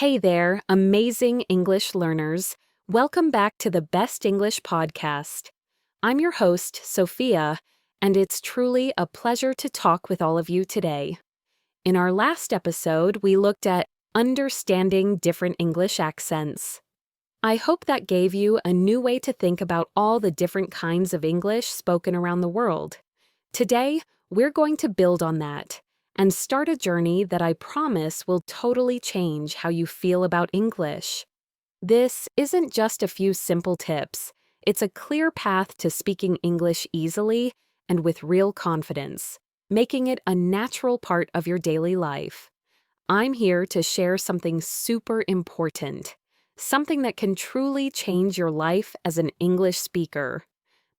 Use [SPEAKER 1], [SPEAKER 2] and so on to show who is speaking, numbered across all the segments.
[SPEAKER 1] Hey there, amazing English learners. Welcome back to the Best English Podcast. I'm your host, Sophia, and it's truly a pleasure to talk with all of you today. In our last episode, we looked at understanding different English accents. I hope that gave you a new way to think about all the different kinds of English spoken around the world. Today, we're going to build on that and start a journey that I promise will totally change how you feel about English. This isn't just a few simple tips. It's a clear path to speaking English easily and with real confidence, making it a natural part of your daily life. I'm here to share something super important, something that can truly change your life as an English speaker.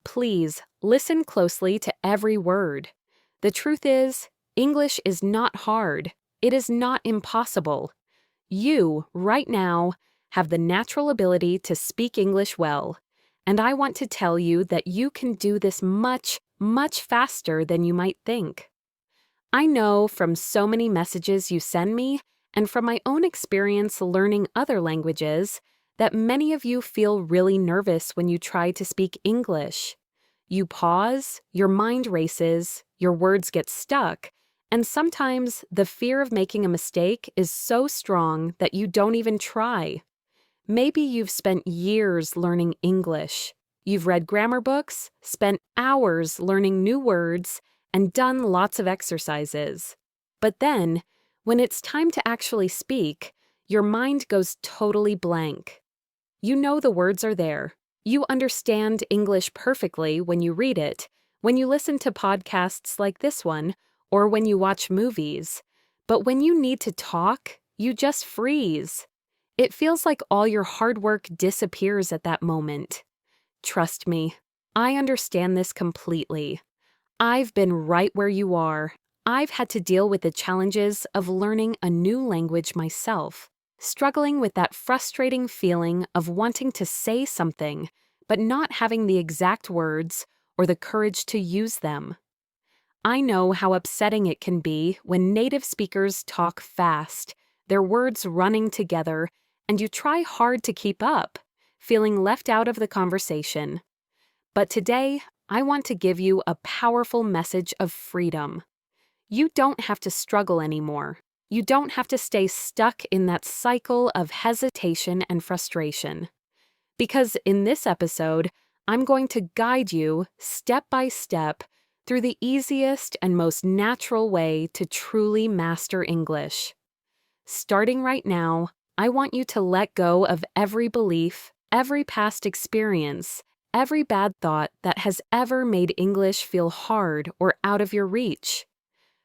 [SPEAKER 1] Please listen closely to every word. The truth is, English is not hard. It is not impossible. You, right now, have the natural ability to speak English well, and I want to tell you that you can do this much, much faster than you might think. I know from so many messages you send me, and from my own experience learning other languages, that many of you feel really nervous when you try to speak English. You pause, your mind races, your words get stuck, and sometimes the fear of making a mistake is so strong that you don't even try. Maybe you've spent years learning English. You've read grammar books, spent hours learning new words, and done lots of exercises. But then, when it's time to actually speak, your mind goes totally blank. You know the words are there. You understand English perfectly when you read it, when you listen to podcasts like this one, or when you watch movies. But when you need to talk, you just freeze. It feels like all your hard work disappears at that moment. Trust me, I understand this completely. I've been right where you are. I've had to deal with the challenges of learning a new language myself, struggling with that frustrating feeling of wanting to say something, but not having the exact words or the courage to use them. I know how upsetting it can be when native speakers talk fast, their words running together, and you try hard to keep up, feeling left out of the conversation. But today, I want to give you a powerful message of freedom. You don't have to struggle anymore. You don't have to stay stuck in that cycle of hesitation and frustration. Because in this episode, I'm going to guide you step by step through the easiest and most natural way to truly master English. Starting right now, I want you to let go of every belief, every past experience, every bad thought that has ever made English feel hard or out of your reach.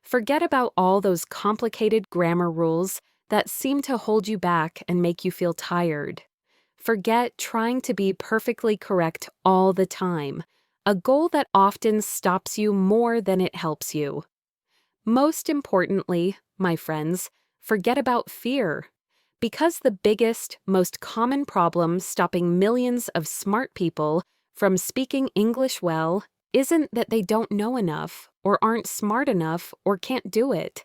[SPEAKER 1] Forget about all those complicated grammar rules that seem to hold you back and make you feel tired. Forget trying to be perfectly correct all the time, a goal that often stops you more than it helps you. Most importantly, my friends, forget about fear. Because the biggest, most common problem stopping millions of smart people from speaking English well isn't that they don't know enough, or aren't smart enough, or can't do it.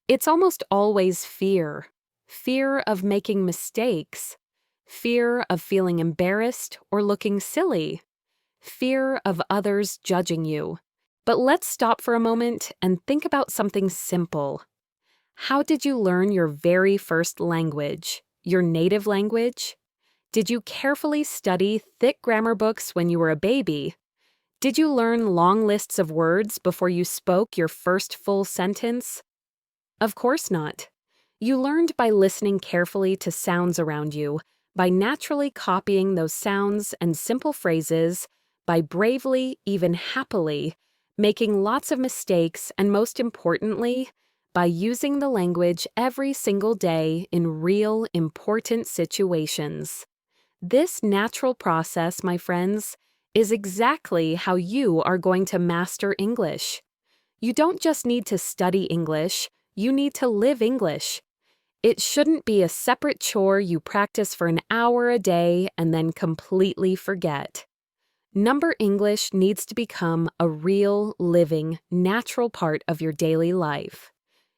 [SPEAKER 1] It's almost always fear. Fear of making mistakes. Fear of feeling embarrassed or looking silly. Fear of others judging you. But let's stop for a moment and think about something simple. How did you learn your very first language, your native language? Did you carefully study thick grammar books when you were a baby? Did you learn long lists of words before you spoke your first full sentence? Of course not. You learned by listening carefully to sounds around you, by naturally copying those sounds and simple phrases, by bravely, even happily, making lots of mistakes, and most importantly, by using the language every single day in real, important situations. This natural process, my friends, is exactly how you are going to master English. You don't just need to study English, you need to live English. It shouldn't be a separate chore you practice for an hour a day and then completely forget. Number English needs to become a real, living, natural part of your daily life.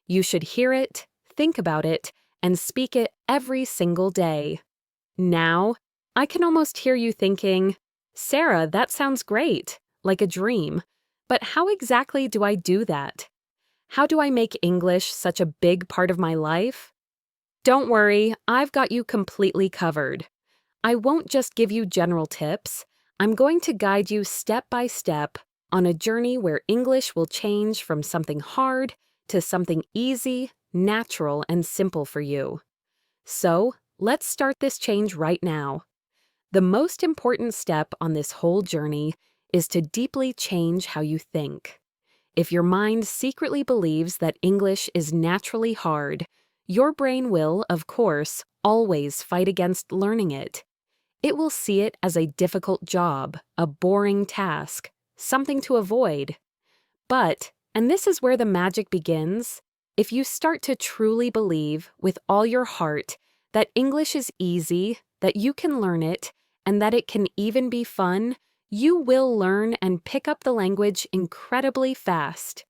[SPEAKER 1] You should hear it, think about it, and speak it every single day. Now, I can almost hear you thinking, Sarah, that sounds great, like a dream. But how exactly do I do that? How do I make English such a big part of my life? Don't worry, I've got you completely covered. I won't just give you general tips. I'm going to guide you step by step on a journey where English will change from something hard to something easy, natural, and simple for you. So, let's start this change right now. The most important step on this whole journey is to deeply change how you think. If your mind secretly believes that English is naturally hard, your brain will, of course, always fight against learning it. It will see it as a difficult job, a boring task, something to avoid. But, and this is where the magic begins, if you start to truly believe with all your heart that English is easy, that you can learn it, and that it can even be fun, you will learn and pick up the language incredibly fast.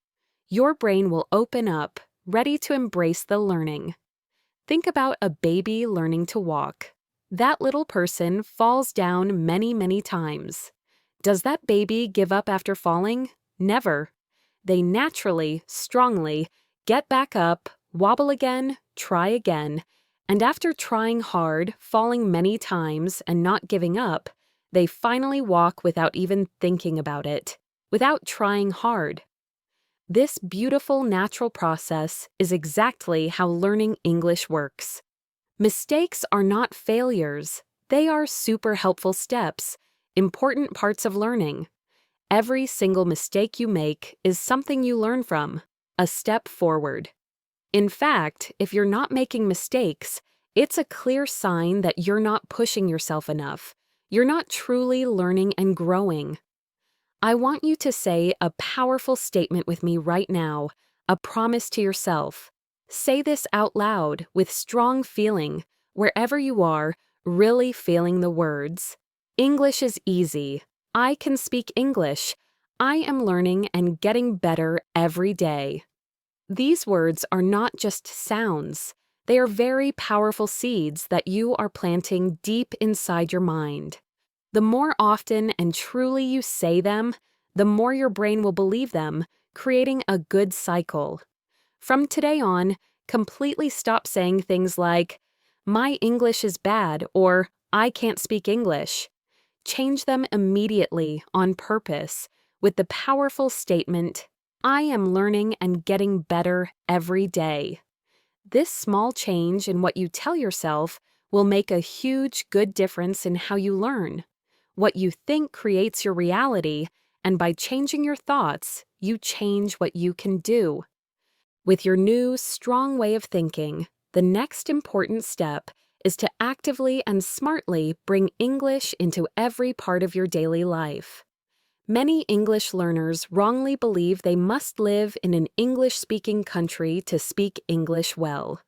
[SPEAKER 1] Your brain will open up, ready to embrace the learning. Think about a baby learning to walk. That little person falls down many, many times. Does that baby give up after falling? Never. They naturally, strongly, get back up, wobble again, try again, and after trying hard, falling many times, and not giving up, they finally walk without even thinking about it, without trying hard. This beautiful natural process is exactly how learning English works. Mistakes are not failures. They are super helpful steps, important parts of learning. Every single mistake you make is something you learn from, a step forward. In fact, if you're not making mistakes, it's a clear sign that you're not pushing yourself enough. You're not truly learning and growing. I want you to say a powerful statement with me right now, a promise to yourself. Say this out loud with strong feeling, wherever you are, really feeling the words. English is easy. I can speak English. I am learning and getting better every day. These words are not just sounds. They are very powerful seeds that you are planting deep inside your mind. The more often and truly you say them, the more your brain will believe them, creating a good cycle. From today on, completely stop saying things like, "My English is bad," or "I can't speak English." Change them immediately, on purpose, with the powerful statement, "I am learning and getting better every day." This small change in what you tell yourself will make a huge, good difference in how you learn. What you think creates your reality, and by changing your thoughts, you change what you can do. With your new, strong way of thinking, the next important step is to actively and smartly bring English into every part of your daily life. Many English learners wrongly believe they must live in an English-speaking country to speak English well.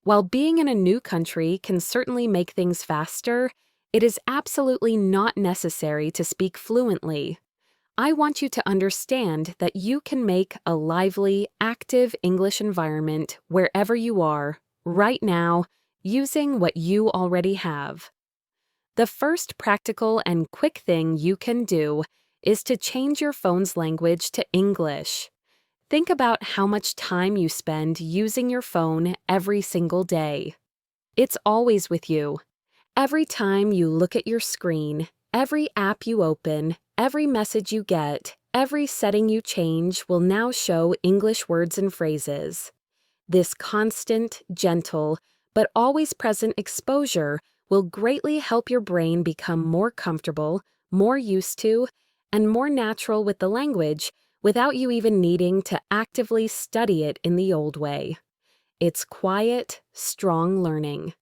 [SPEAKER 1] While being in a new country can certainly make things faster, it is absolutely not necessary to speak fluently. I want you to understand that you can make a lively, active English environment wherever you are, right now, using what you already have. The first practical and quick thing you can do is to change your phone's language to English. Think about how much time you spend using your phone every single day. It's always with you. Every time you look at your screen, every app you open, every message you get, every setting you change will now show English words and phrases. This constant, gentle, but always present exposure will greatly help your brain become more comfortable, more used to, and more natural with the language without you even needing to actively study it in the old way. It's quiet, strong learning.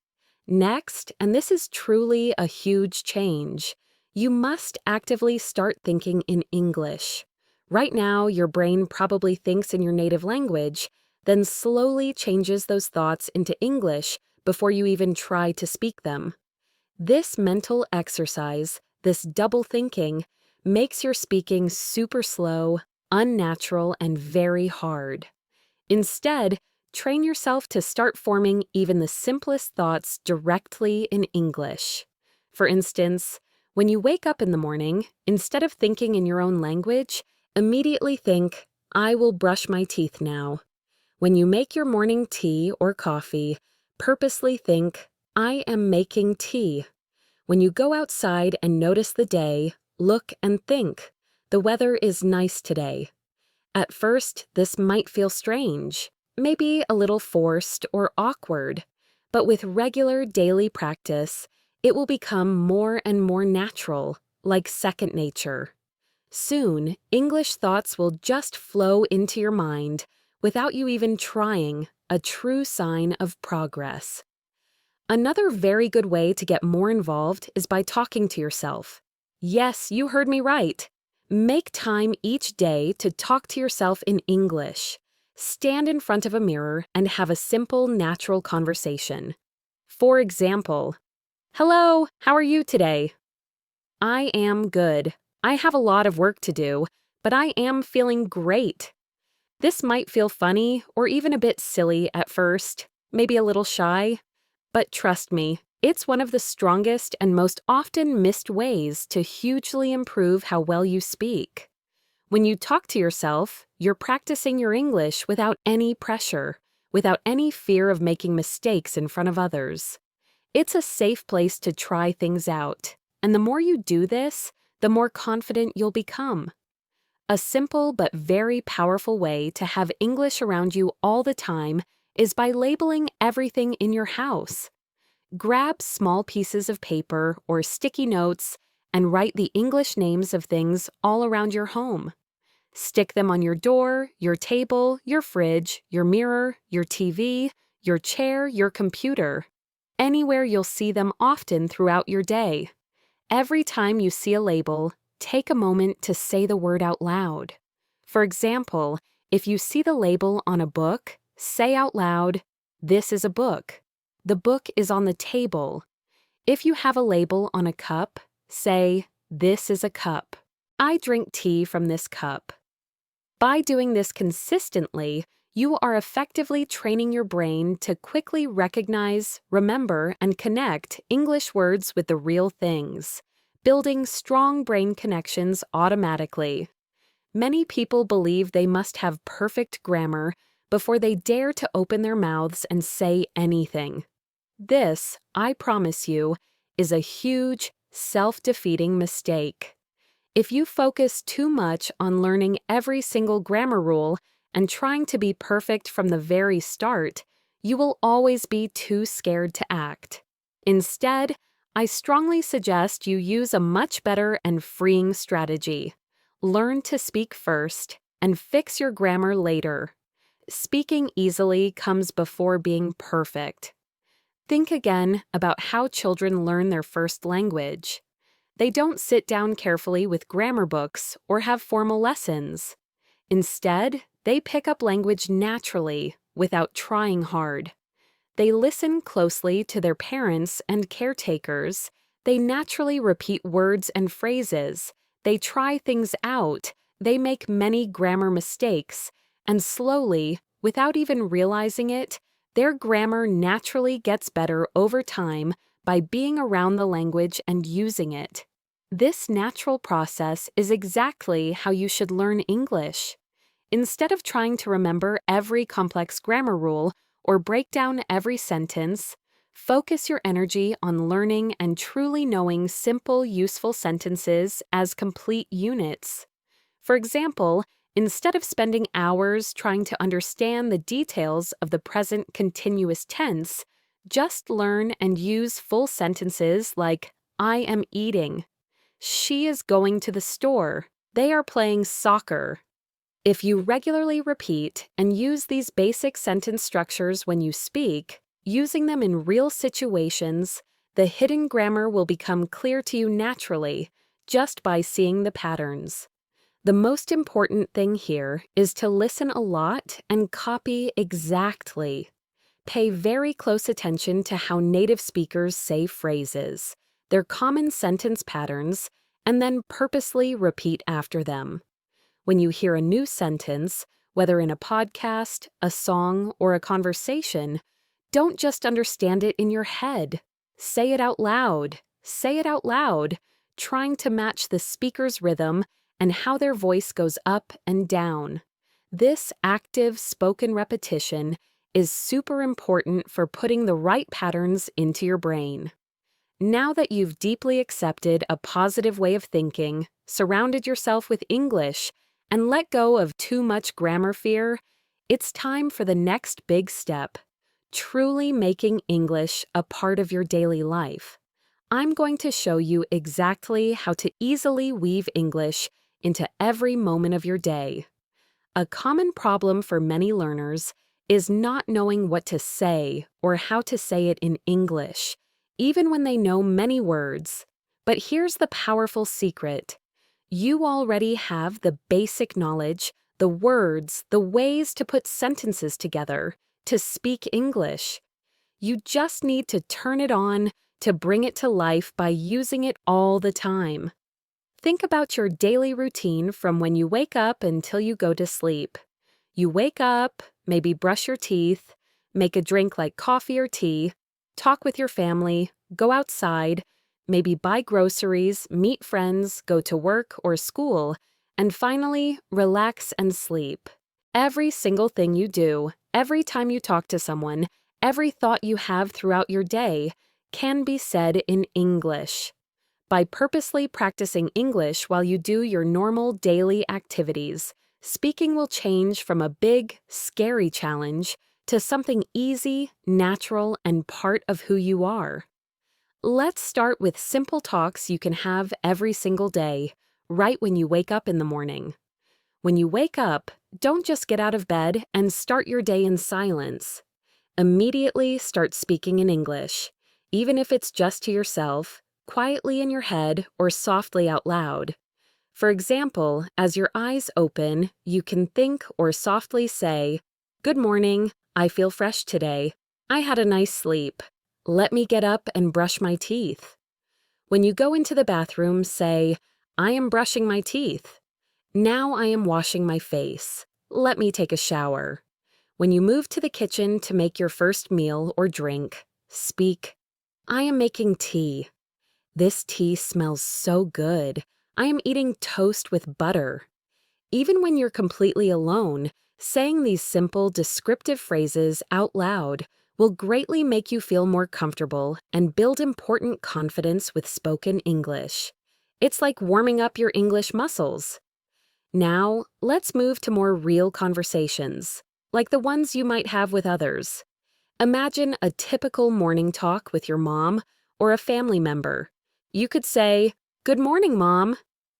[SPEAKER 1] Next, and this is truly a huge change, you must actively start thinking in English. Right now, your brain probably thinks in your native language, then slowly changes those thoughts into English before you even try to speak them. This mental exercise, this double thinking, makes your speaking super slow, unnatural, and very hard. Instead, train yourself to start forming even the simplest thoughts directly in English. For instance, when you wake up in the morning, instead of thinking in your own language, immediately think, I will brush my teeth now. When you make your morning tea or coffee, purposely think, I am making tea. When you go outside and notice the day, look and think, the weather is nice today. At first, this might feel strange, maybe a little forced or awkward, but with regular daily practice, it will become more and more natural, like second nature. Soon, English thoughts will just flow into your mind without you even trying, a true sign of progress. Another very good way to get more involved is by talking to yourself. Yes, you heard me right. Make time each day to talk to yourself in English. Stand in front of a mirror and have a simple, natural conversation. For example, hello, how are you today? I am good. I have a lot of work to do, but I am feeling great. This might feel funny or even a bit silly at first, maybe a little shy, but trust me, it's one of the strongest and most often missed ways to hugely improve how well you speak. When you talk to yourself, you're practicing your English without any pressure, without any fear of making mistakes in front of others. It's a safe place to try things out, and the more you do this, the more confident you'll become. A simple but very powerful way to have English around you all the time is by labeling everything in your house. Grab small pieces of paper or sticky notes and write the English names of things all around your home. Stick them on your door, your table, your fridge, your mirror, your TV, your chair, your computer. Anywhere you'll see them often throughout your day. Every time you see a label, take a moment to say the word out loud. For example, if you see the label on a book, say out loud, "This is a book." The book is on the table. If you have a label on a cup, say, "This is a cup. I drink tea from this cup." By doing this consistently, you are effectively training your brain to quickly recognize, remember, and connect English words with the real things, building strong brain connections automatically. Many people believe they must have perfect grammar before they dare to open their mouths and say anything. This, I promise you, is a huge, self-defeating mistake. If you focus too much on learning every single grammar rule and trying to be perfect from the very start, you will always be too scared to act. Instead, I strongly suggest you use a much better and freeing strategy. Learn to speak first and fix your grammar later. Speaking easily comes before being perfect. Think again about how children learn their first language. They don't sit down carefully with grammar books or have formal lessons. Instead, they pick up language naturally, without trying hard. They listen closely to their parents and caretakers. They naturally repeat words and phrases. They try things out. They make many grammar mistakes. And slowly, without even realizing it, their grammar naturally gets better over time by being around the language and using it. This natural process is exactly how you should learn English. Instead of trying to remember every complex grammar rule or break down every sentence, focus your energy on learning and truly knowing simple, useful sentences as complete units. For example, instead of spending hours trying to understand the details of the present continuous tense, just learn and use full sentences like, I am eating. She is going to the store. They are playing soccer. If you regularly repeat and use these basic sentence structures when you speak, using them in real situations, the hidden grammar will become clear to you naturally just by seeing the patterns. The most important thing here is to listen a lot and copy exactly. Pay very close attention to how native speakers say phrases, their common sentence patterns, and then purposely repeat after them. When you hear a new sentence, Whether in a podcast, a song, or a conversation, don't just understand it in your head. Say it out loud. Say it out loud, trying to match the speaker's rhythm and how their voice goes up and down. This active spoken repetition is super important for putting the right patterns into your brain. Now that you've deeply accepted a positive way of thinking, surrounded yourself with English, and let go of too much grammar fear, it's time for the next big step, truly making English a part of your daily life. I'm going to show you exactly how to easily weave English into every moment of your day. A common problem for many learners is not knowing what to say or how to say it in English, even when they know many words. But here's the powerful secret. You already have the basic knowledge, the words, the ways to put sentences together, to speak English. You just need to turn it on, to bring it to life by using it all the time. Think about your daily routine from when you wake up until you go to sleep. You wake up, maybe brush your teeth, make a drink like coffee or tea, talk with your family, go outside, maybe buy groceries, meet friends, go to work or school, and finally, relax and sleep. Every single thing you do, every time you talk to someone, every thought you have throughout your day can be said in English. By purposely practicing English while you do your normal daily activities, speaking will change from a big, scary challenge to something easy, natural, and part of who you are. Let's start with simple talks you can have every single day, right when you wake up in the morning. When you wake up, don't just get out of bed and start your day in silence. Immediately start speaking in English, even if it's just to yourself, quietly in your head, or softly out loud. For example, as your eyes open, you can think or softly say, "Good morning, I feel fresh today. I had a nice sleep. Let me get up and brush my teeth." When you go into the bathroom, say, "I am brushing my teeth. Now I am washing my face. Let me take a shower." When you move to the kitchen to make your first meal or drink, speak, "I am making tea. This tea smells so good. I am eating toast with butter." Even when you're completely alone, saying these simple, descriptive phrases out loud will greatly make you feel more comfortable and build important confidence with spoken English. It's like warming up your English muscles. Now, let's move to more real conversations, like the ones you might have with others. Imagine a typical morning talk with your mom or a family member. You could say, "Good morning, Mom,"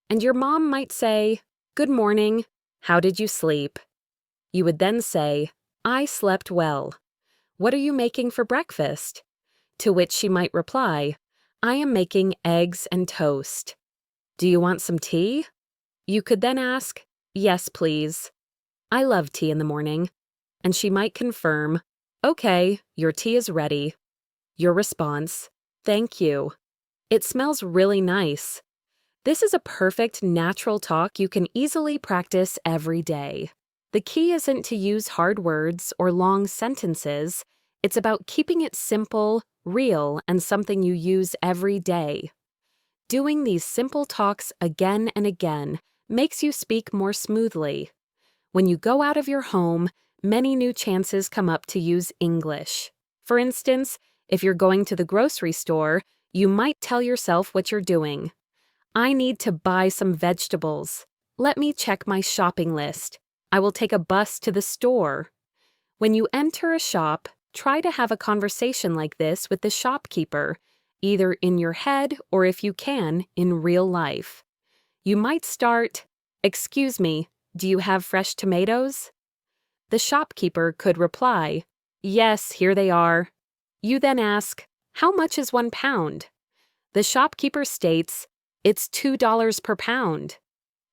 [SPEAKER 1] and your mom might say, "Good morning. How did you sleep?" You would then say, "I slept well. What are you making for breakfast?" To which she might reply, "I am making eggs and toast. Do you want some tea?" You could then ask, "Yes, please. I love tea in the morning." And she might confirm, "Okay, your tea is ready." Your response, "Thank you. It smells really nice." This is a perfect natural talk you can easily practice every day. The key isn't to use hard words or long sentences. It's about keeping it simple, real, and something you use every day. Doing these simple talks again and again makes you speak more smoothly. When you go out of your home, many new chances come up to use English. For instance, if you're going to the grocery store, you might tell yourself what you're doing. "I need to buy some vegetables. Let me check my shopping list. I will take a bus to the store." When you enter a shop, try to have a conversation like this with the shopkeeper, either in your head or, if you can, in real life. You might start, "Excuse me, do you have fresh tomatoes?" The shopkeeper could reply, "Yes, here they are." You then ask, "How much is 1 pound?" The shopkeeper states, "It's $2 per pound."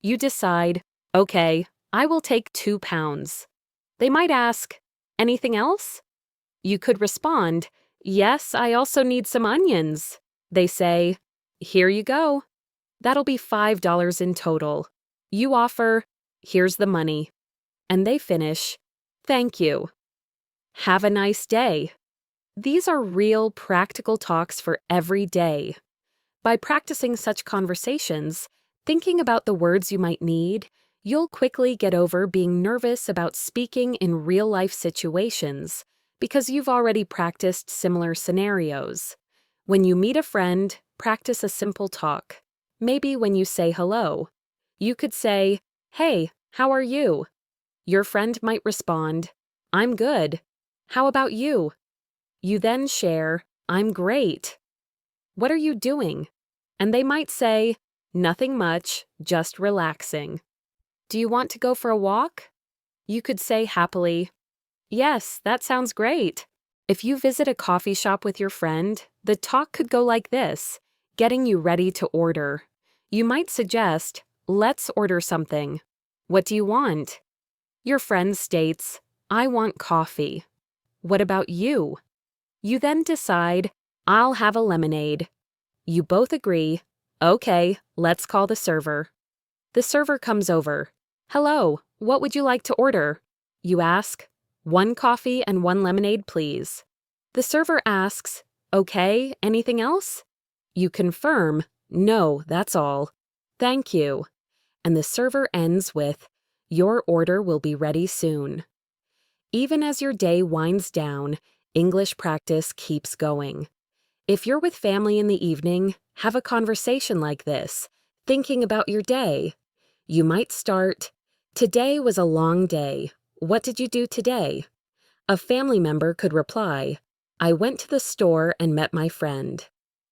[SPEAKER 1] You decide, "Okay, I will take 2 pounds." They might ask, "Anything else?" You could respond, "Yes, I also need some onions." They say, "Here you go. That'll be $5 in total." You offer, "Here's the money." and they finish, "Thank you." "Have a nice day." These are real practical talks for every day. By practicing such conversations, thinking about the words you might need, you'll quickly get over being nervous about speaking in real-life situations because you've already practiced similar scenarios. When you meet a friend, practice a simple talk. Maybe when you say hello, you could say, "Hey, how are you?" Your friend might respond, "I'm good. How about you?" You then share, "I'm great. What are you doing?" And they might say, "Nothing much, just relaxing." "Do you want to go for a walk?" You could say happily, "Yes, that sounds great." If you visit a coffee shop with your friend, the talk could go like this, getting you ready to order. You might suggest, "Let's order something." "What do you want?" Your friend states, "I want coffee." "What about you?" You then decide, "I'll have a lemonade." You both agree, "Okay, let's call the server." The server comes over. "Hello, what would you like to order?" You ask, "One coffee and one lemonade, please." The server asks, "Okay, anything else?" You confirm, "No, that's all. Thank you." And the server ends with, "Your order will be ready soon." Even as your day winds down, English practice keeps going. If you're with family in the evening, have a conversation like this, thinking about your day. You might start, "Today was a long day. What did you do today?" A family member could reply, "I went to the store and met my friend."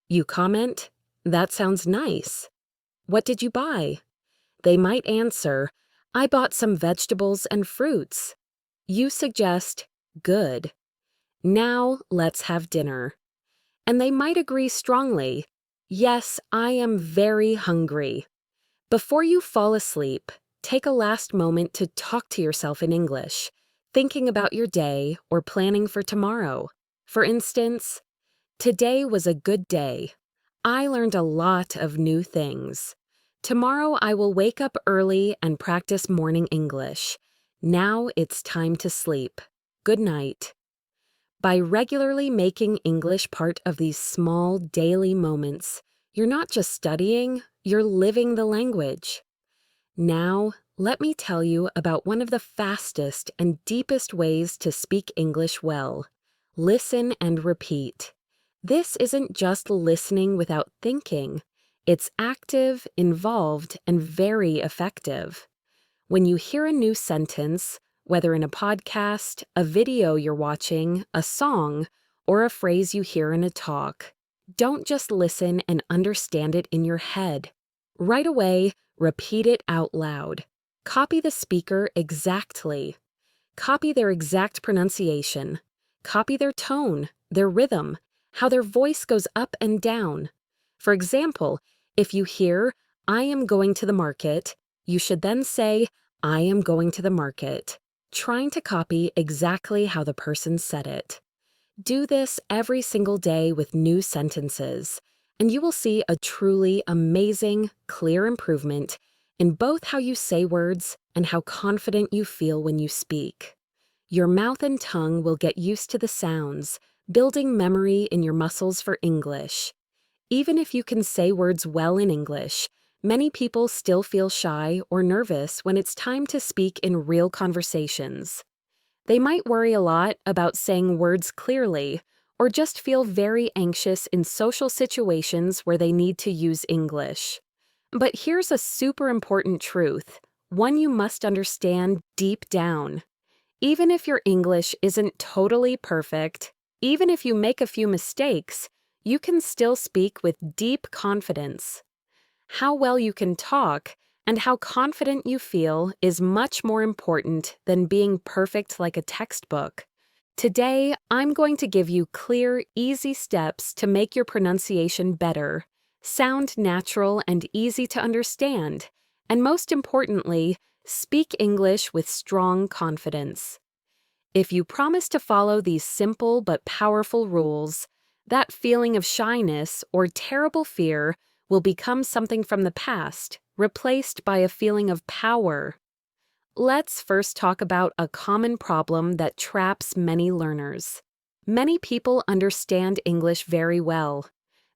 [SPEAKER 1] You comment, "That sounds nice. What did you buy?" They might answer, "I bought some vegetables and fruits." You suggest, "Good. Now let's have dinner." And they might agree strongly, "Yes, I am very hungry." Before you fall asleep, take a last moment to talk to yourself in English, thinking about your day or planning for tomorrow. For instance, "Today was a good day. I learned a lot of new things. Tomorrow I will wake up early and practice morning English. Now it's time to sleep. Good night." By regularly making English part of these small daily moments, you're not just studying, you're living the language. Now, let me tell you about one of the fastest and deepest ways to speak English well. Listen and repeat. This isn't just listening without thinking. It's active, involved, and very effective. When you hear a new sentence, whether in a podcast, a video you're watching, a song, or a phrase you hear in a talk, don't just listen and understand it in your head. Right away, repeat it out loud. Copy the speaker exactly. Copy their exact pronunciation. Copy their tone, their rhythm, how their voice goes up and down. For example, if you hear, "I am going to the market," you should then say, "I am going to the market," trying to copy exactly how the person said it. Do this every single day with new sentences, and you will see a truly amazing, clear improvement in both how you say words and how confident you feel when you speak. Your mouth and tongue will get used to the sounds, building memory in your muscles for English. Even if you can say words well in English, many people still feel shy or nervous when it's time to speak in real conversations. They might worry a lot about saying words clearly, or just feel very anxious in social situations where they need to use English. But here's a super important truth, one you must understand deep down. Even if your English isn't totally perfect, even if you make a few mistakes, you can still speak with deep confidence. How well you can talk and how confident you feel is much more important than being perfect like a textbook. Today, I'm going to give you clear, easy steps to make your pronunciation better, sound natural and easy to understand, and most importantly, speak English with strong confidence. If you promise to follow these simple but powerful rules, that feeling of shyness or terrible fear will become something from the past, replaced by a feeling of power. Let's first talk about a common problem that traps many learners. Many people understand English very well.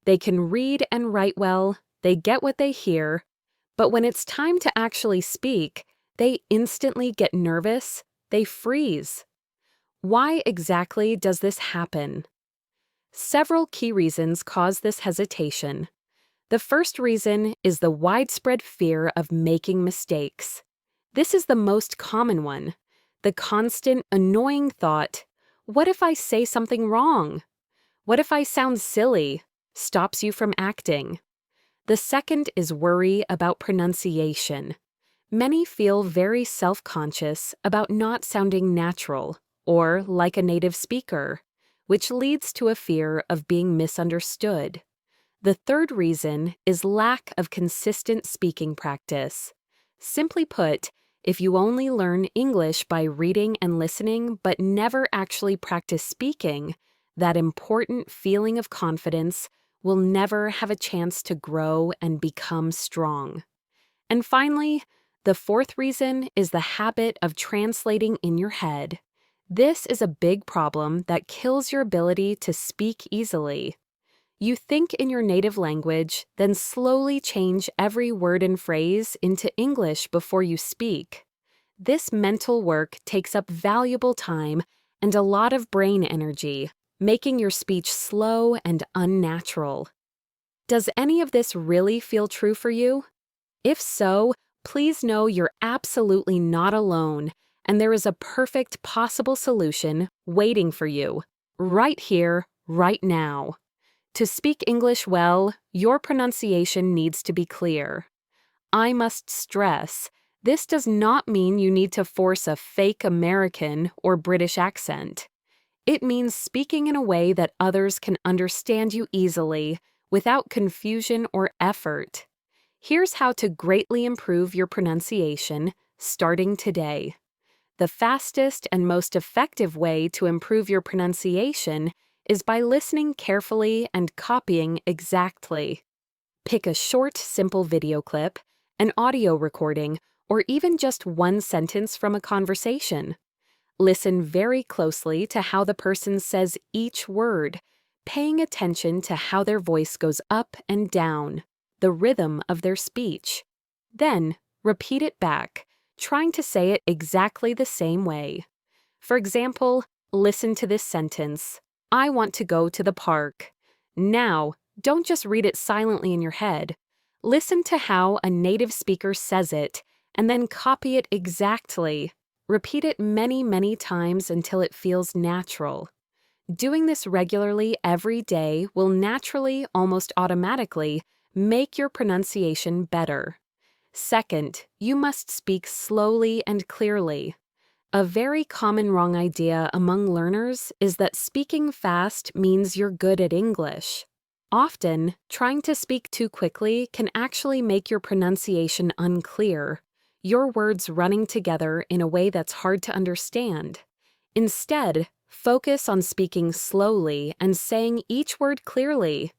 [SPEAKER 1] They can read and write well, they get what they hear, but when it's time to actually speak, they instantly get nervous, they freeze. Why exactly does this happen? Several key reasons cause this hesitation. The first reason is the widespread fear of making mistakes. This is the most common one. The constant, annoying thought, what if I say something wrong? What if I sound silly? Stops you from acting. The second is worry about pronunciation. Many feel very self-conscious about not sounding natural or like a native speaker, which leads to a fear of being misunderstood. The third reason is lack of consistent speaking practice. Simply put, if you only learn English by reading and listening but never actually practice speaking, that important feeling of confidence will never have a chance to grow and become strong. And finally, the fourth reason is the habit of translating in your head. This is a big problem that kills your ability to speak easily. You think in your native language, then slowly change every word and phrase into English before you speak. This mental work takes up valuable time and a lot of brain energy, making your speech slow and unnatural. Does any of this really feel true for you? If so, please know you're absolutely not alone, and there is a perfect possible solution waiting for you, right here, right now. To speak English well, your pronunciation needs to be clear. I must stress, this does not mean you need to force a fake American or British accent. It means speaking in a way that others can understand you easily, without confusion or effort. Here's how to greatly improve your pronunciation, starting today. The fastest and most effective way to improve your pronunciation is by listening carefully and copying exactly. Pick a short, simple video clip, an audio recording, or even just one sentence from a conversation. Listen very closely to how the person says each word, paying attention to how their voice goes up and down, the rhythm of their speech. Then, repeat it back, trying to say it exactly the same way. For example, listen to this sentence. I want to go to the park. Now, don't just read it silently in your head. Listen to how a native speaker says it, and then copy it exactly. Repeat it many, many times until it feels natural. Doing this regularly every day will naturally, almost automatically, make your pronunciation better. Second, you must speak slowly and clearly. A very common wrong idea among learners is that speaking fast means you're good at English. Often, trying to speak too quickly can actually make your pronunciation unclear, your words running together in a way that's hard to understand. Instead, focus on speaking slowly and saying each word clearly.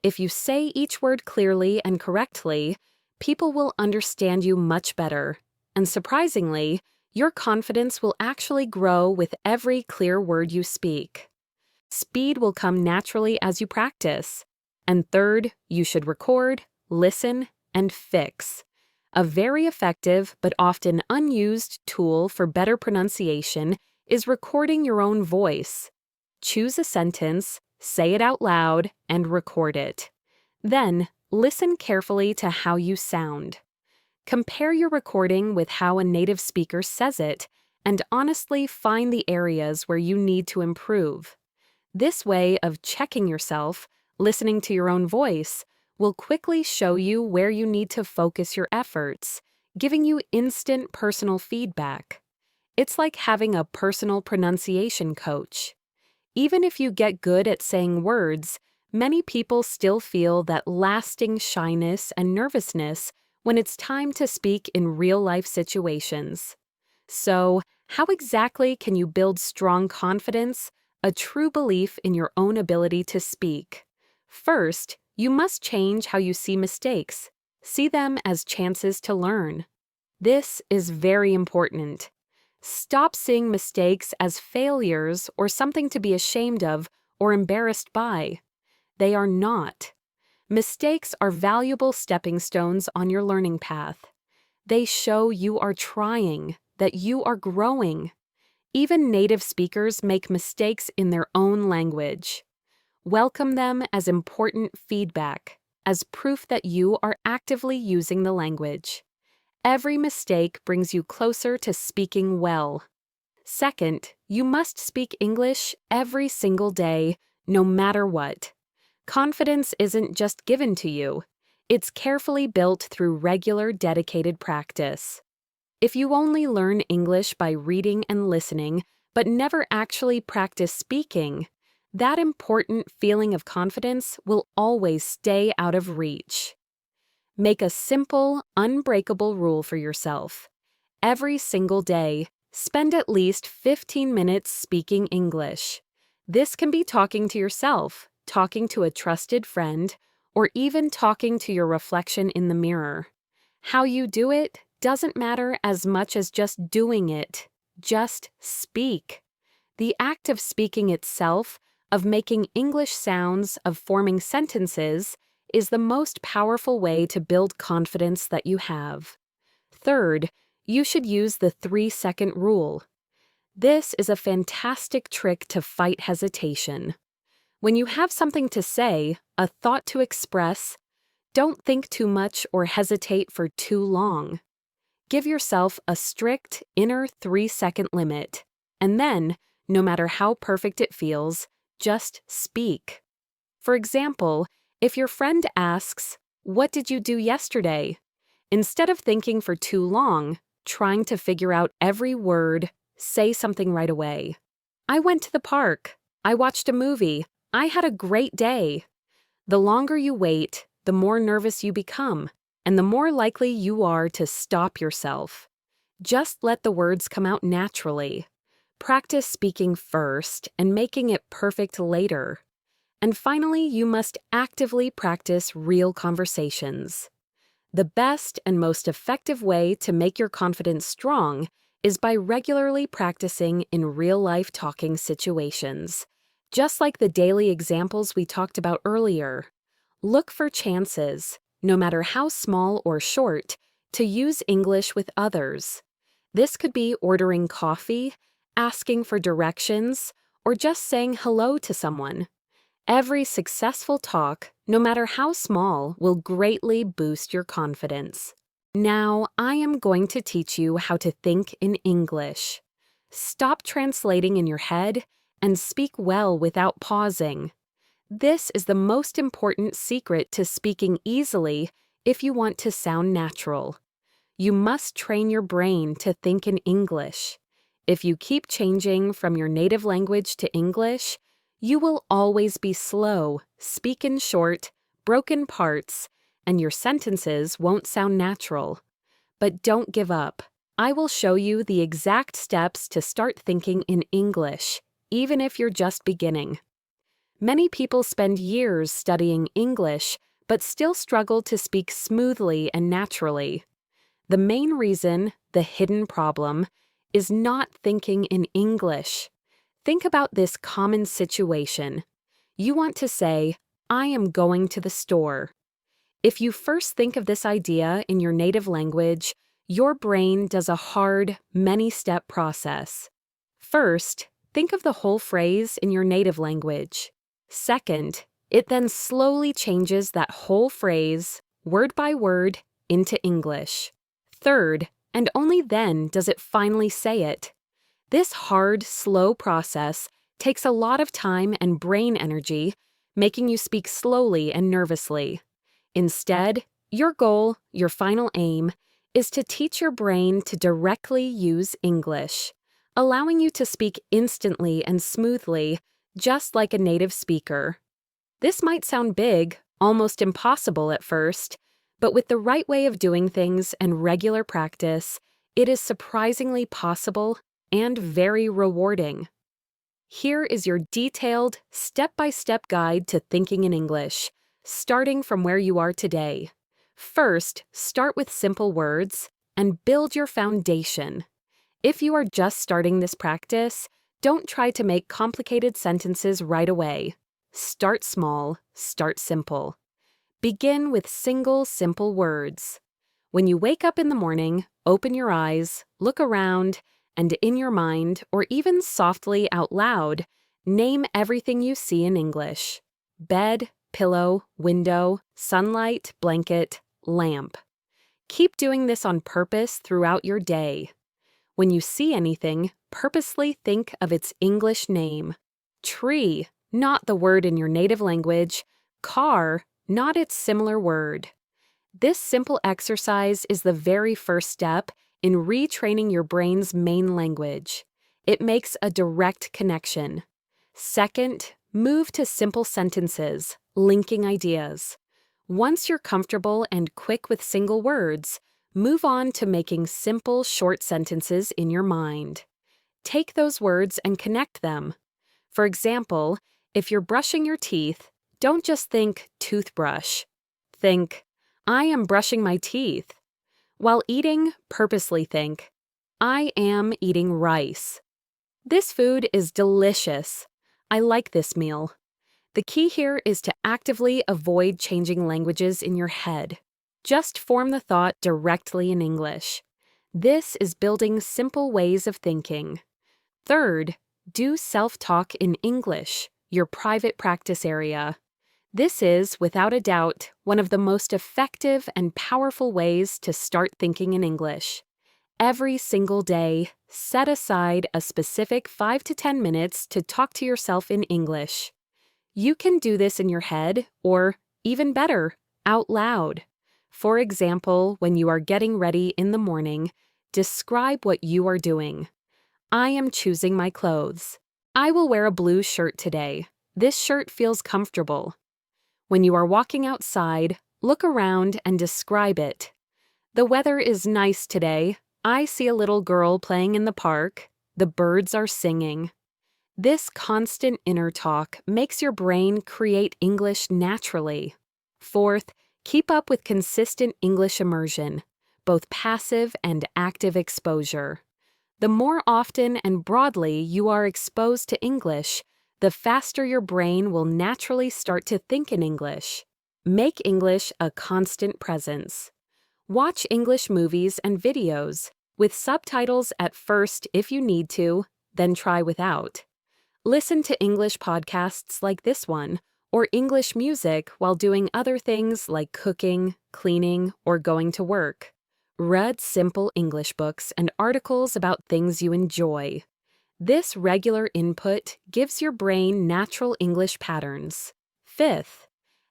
[SPEAKER 1] If you say each word clearly and correctly, people will understand you much better. And surprisingly, your confidence will actually grow with every clear word you speak. Speed will come naturally as you practice. And third, you should record, listen, and fix. A very effective but often unused tool for better pronunciation is recording your own voice. Choose a sentence, say it out loud, and record it. Then, listen carefully to how you sound. Compare your recording with how a native speaker says it, and honestly find the areas where you need to improve. This way of checking yourself, listening to your own voice, will quickly show you where you need to focus your efforts, giving you instant personal feedback. It's like having a personal pronunciation coach. Even if you get good at saying words, many people still feel that lasting shyness and nervousness when it's time to speak in real-life situations. So, how exactly can you build strong confidence, a true belief in your own ability to speak? First, you must change how you see mistakes. See them as chances to learn. This is very important. Stop seeing mistakes as failures or something to be ashamed of or embarrassed by. They are not. Mistakes are valuable stepping stones on your learning path. They show you are trying, that you are growing. Even native speakers make mistakes in their own language. Welcome them as important feedback, as proof that you are actively using the language. Every mistake brings you closer to speaking well. Second, you must speak English every single day, no matter what. Confidence isn't just given to you. It's carefully built through regular, dedicated practice. If you only learn English by reading and listening, but never actually practice speaking, that important feeling of confidence will always stay out of reach. Make a simple, unbreakable rule for yourself. Every single day, spend at least 15 minutes speaking English. This can be talking to yourself, talking to a trusted friend, or even talking to your reflection in the mirror. How you do it doesn't matter as much as just doing it. Just speak. The act of speaking itself, of making English sounds, of forming sentences, is the most powerful way to build confidence that you have. Third, you should use the 3-second rule. This is a fantastic trick to fight hesitation. When you have something to say, a thought to express, don't think too much or hesitate for too long. Give yourself a strict inner 3-second limit, and then, no matter how perfect it feels, just speak. For example, if your friend asks, "What did you do yesterday?" Instead of thinking for too long, trying to figure out every word, say something right away. "I went to the park. I watched a movie. I had a great day." The longer you wait, the more nervous you become, and the more likely you are to stop yourself. Just let the words come out naturally. Practice speaking first and making it perfect later. And finally, you must actively practice real conversations. The best and most effective way to make your confidence strong is by regularly practicing in real-life talking situations. Just like the daily examples we talked about earlier, look for chances, no matter how small or short, to use English with others. This could be ordering coffee, asking for directions, or just saying hello to someone. Every successful talk, no matter how small, will greatly boost your confidence. Now, I am going to teach you how to think in English. Stop translating in your head and speak well without pausing. This is the most important secret to speaking easily if you want to sound natural. You must train your brain to think in English. If you keep changing from your native language to English, you will always be slow, speak in short, broken parts, and your sentences won't sound natural. But don't give up. I will show you the exact steps to start thinking in English, even if you're just beginning. Many people spend years studying English, but still struggle to speak smoothly and naturally. The main reason, the hidden problem, is not thinking in English. Think about this common situation. You want to say, "I am going to the store." If you first think of this idea in your native language, your brain does a hard, many-step process. First, think of the whole phrase in your native language. Second, it then slowly changes that whole phrase, word by word, into English. Third, and only then does it finally say it. This hard, slow process takes a lot of time and brain energy, making you speak slowly and nervously. Instead, your goal, your final aim, is to teach your brain to directly use English, allowing you to speak instantly and smoothly, just like a native speaker. This might sound big, almost impossible at first, but with the right way of doing things and regular practice, it is surprisingly possible and very rewarding. Here is your detailed, step-by-step guide to thinking in English, starting from where you are today. First, start with simple words, and build your foundation. If you are just starting this practice, don't try to make complicated sentences right away. Start small, start simple. Begin with single, simple words. When you wake up in the morning, open your eyes, look around, and in your mind, or even softly out loud, name everything you see in English. Bed, pillow, window, sunlight, blanket, lamp. Keep doing this on purpose throughout your day. When you see anything, purposely think of its English name. Tree, not the word in your native language. Car, not its similar word. This simple exercise is the very first step in retraining your brain's main language. It makes a direct connection. Second, move to simple sentences, linking ideas. Once you're comfortable and quick with single words, move on to making simple, short sentences in your mind. Take those words and connect them. For example, if you're brushing your teeth, don't just think toothbrush. Think, I am brushing my teeth. While eating, purposely think, I am eating rice. This food is delicious. I like this meal. The key here is to actively avoid changing languages in your head. Just form the thought directly in English. This is building simple ways of thinking. Third, do self-talk in English, your private practice area. This is, without a doubt, one of the most effective and powerful ways to start thinking in English. Every single day, set aside a specific 5 to 10 minutes to talk to yourself in English. You can do this in your head, or, even better, out loud. For example, when you are getting ready in the morning, describe what you are doing. I am choosing my clothes. I will wear a blue shirt today. This shirt feels comfortable. When you are walking outside, look around and describe it. The weather is nice today. I see a little girl playing in the park. The birds are singing. This constant inner talk makes your brain create English naturally. Fourth, keep up with consistent English immersion, both passive and active exposure. The more often and broadly you are exposed to English, the faster your brain will naturally start to think in English. Make English a constant presence. Watch English movies and videos, with subtitles at first if you need to, then try without. Listen to English podcasts like this one, or English music while doing other things like cooking, cleaning, or going to work. Read simple English books and articles about things you enjoy. This regular input gives your brain natural English patterns. Fifth,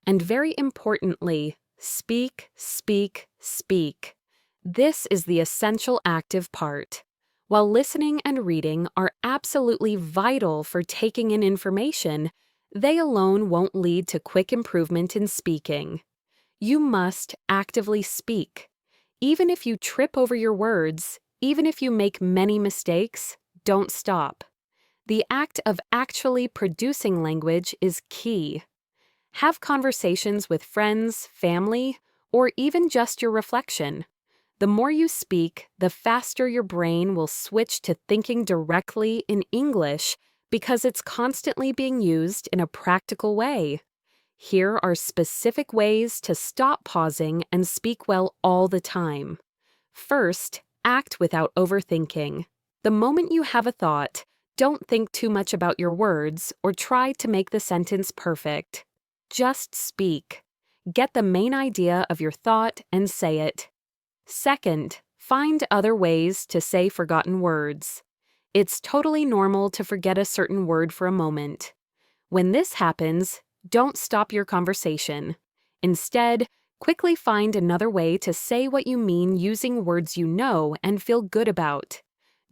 [SPEAKER 1] and very importantly, speak, speak, speak. This is the essential active part. While listening and reading are absolutely vital for taking in information, they alone won't lead to quick improvement in speaking. You must actively speak. Even if you trip over your words, even if you make many mistakes, don't stop. The act of actually producing language is key. Have conversations with friends, family, or even just your reflection. The more you speak, the faster your brain will switch to thinking directly in English because it's constantly being used in a practical way. Here are specific ways to stop pausing and speak well all the time. First, act without overthinking. The moment you have a thought, don't think too much about your words or try to make the sentence perfect. Just speak. Get the main idea of your thought and say it. Second, find other ways to say forgotten words. It's totally normal to forget a certain word for a moment. When this happens, don't stop your conversation. Instead, quickly find another way to say what you mean using words you know and feel good about.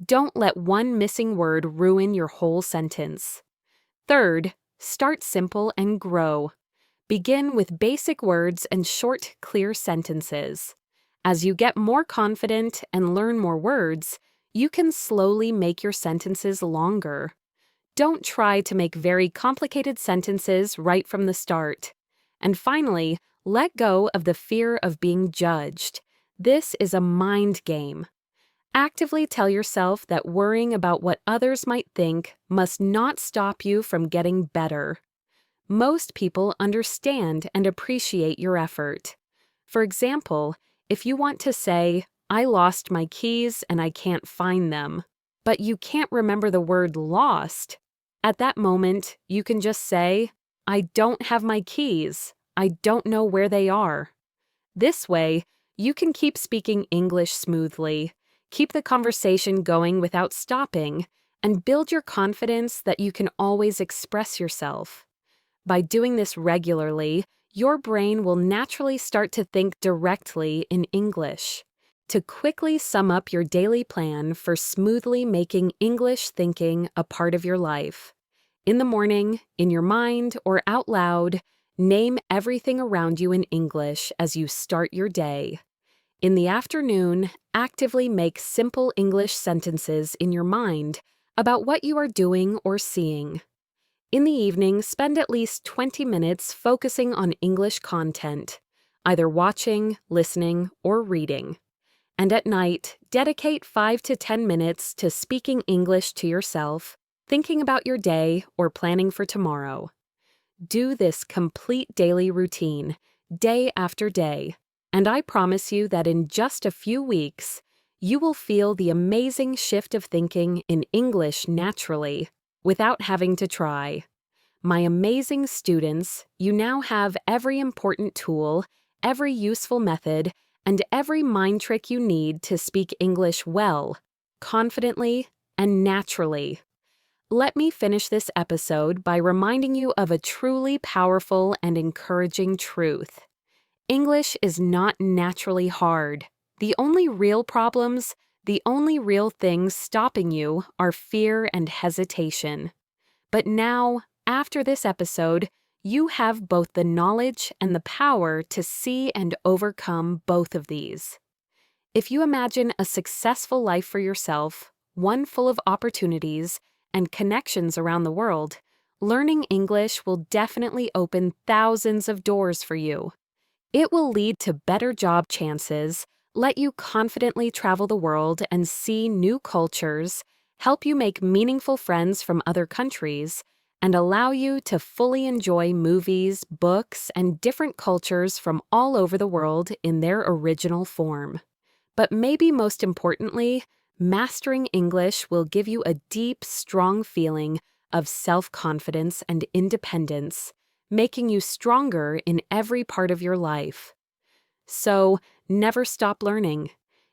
[SPEAKER 1] Don't let one missing word ruin your whole sentence. Third, start simple and grow. Begin with basic words and short, clear sentences. As you get more confident and learn more words, you can slowly make your sentences longer. Don't try to make very complicated sentences right from the start. And finally, let go of the fear of being judged. This is a mind game. Actively tell yourself that worrying about what others might think must not stop you from getting better. Most people understand and appreciate your effort. For example, if you want to say, "I lost my keys and I can't find them," but you can't remember the word lost, at that moment, you can just say, "I don't have my keys. I don't know where they are." This way, you can keep speaking English smoothly, keep the conversation going without stopping, and build your confidence that you can always express yourself. By doing this regularly, your brain will naturally start to think directly in English. To quickly sum up your daily plan for smoothly making English thinking a part of your life. In the morning, in your mind, or out loud, name everything around you in English as you start your day. In the afternoon, actively make simple English sentences in your mind about what you are doing or seeing. In the evening, spend at least 20 minutes focusing on English content, either watching, listening, or reading. And at night, dedicate 5 to 10 minutes to speaking English to yourself, thinking about your day, or planning for tomorrow. Do this complete daily routine, day after day, and I promise you that in just a few weeks, you will feel the amazing shift of thinking in English naturally, without having to try. My amazing students, you now have every important tool, every useful method, and every mind trick you need to speak English well, confidently, and naturally. Let me finish this episode by reminding you of a truly powerful and encouraging truth. English is not naturally hard. The only real problems, the only real things stopping you are fear and hesitation. But now, after this episode, you have both the knowledge and the power to see and overcome both of these. If you imagine a successful life for yourself, one full of opportunities and connections around the world, learning English will definitely open thousands of doors for you. It will lead to better job chances, let you confidently travel the world and see new cultures, help you make meaningful friends from other countries, and allow you to fully enjoy movies, books, and different cultures from all over the world in their original form. But maybe most importantly, mastering English will give you a deep, strong feeling of self-confidence and independence, making you stronger in every part of your life. So, never stop learning.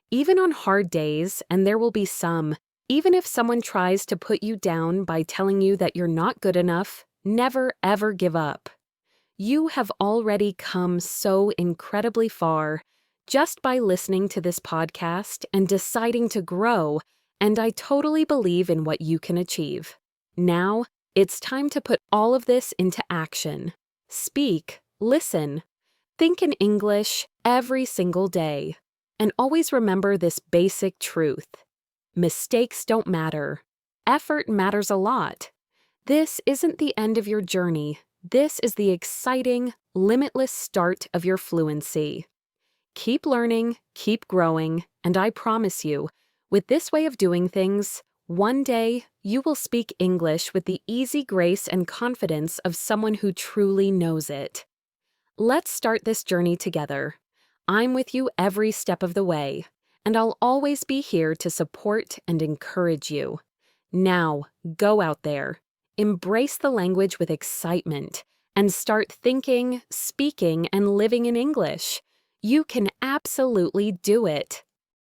[SPEAKER 1] Even on hard days, and there will be some, even if someone tries to put you down by telling you that you're not good enough, never ever give up. You have already come so incredibly far just by listening to this podcast and deciding to grow, and I totally believe in what you can achieve. Now, it's time to put all of this into action. Speak, listen, think in English every single day, and always remember this basic truth. Mistakes don't matter. Effort matters a lot. This isn't the end of your journey. This is the exciting, limitless start of your fluency. Keep learning, keep growing, and I promise you, with this way of doing things, one day you will speak English with the easy grace and confidence of someone who truly knows it. Let's start this journey together. I'm with you every step of the way, and I'll always be here to support and encourage you. Now, go out there, embrace the language with excitement, and start thinking, speaking, and living in English. You can absolutely do it.